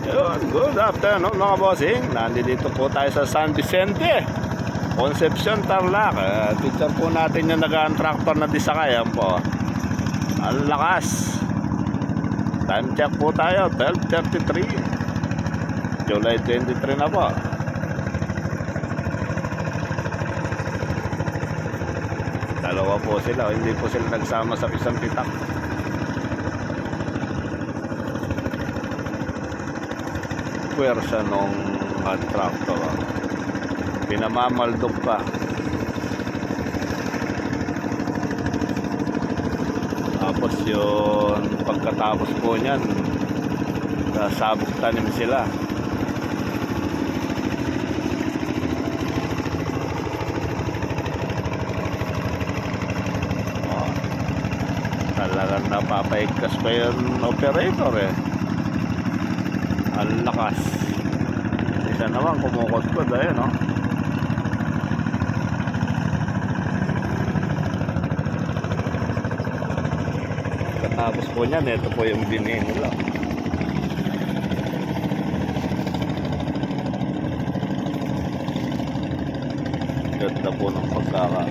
Yun, good afternoon mga bossing. Nandito po tayo sa San Vicente, Concepcion, Tarlac. Picture po natin yung nag-tractor na disakay. Yan po. Ang lakas. Time check po tayo, 12:33. July 23 na po. Dalawa po sila. Hindi po sila nagsama sa isang pitak. Pwersa nung tractor. Pinamamaldog pa. Tapos yun, pagkatapos po niyan, sabog tanim sila. Talagang napapaigkas pa yung operator eh. Ang lakas. Isa naman kumukot-kod ayun no. Katapos po niyan, ito po yung binin nila. Ganda po ng pagkaka.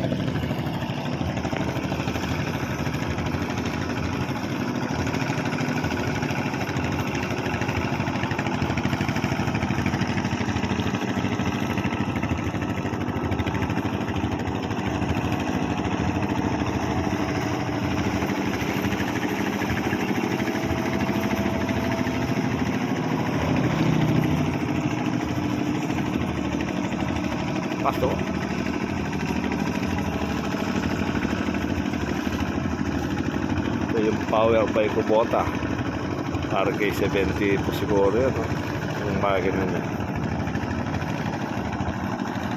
Pasto. Ito yung power by Kubota. RK70 po siguro yun, no? Yung makina niya.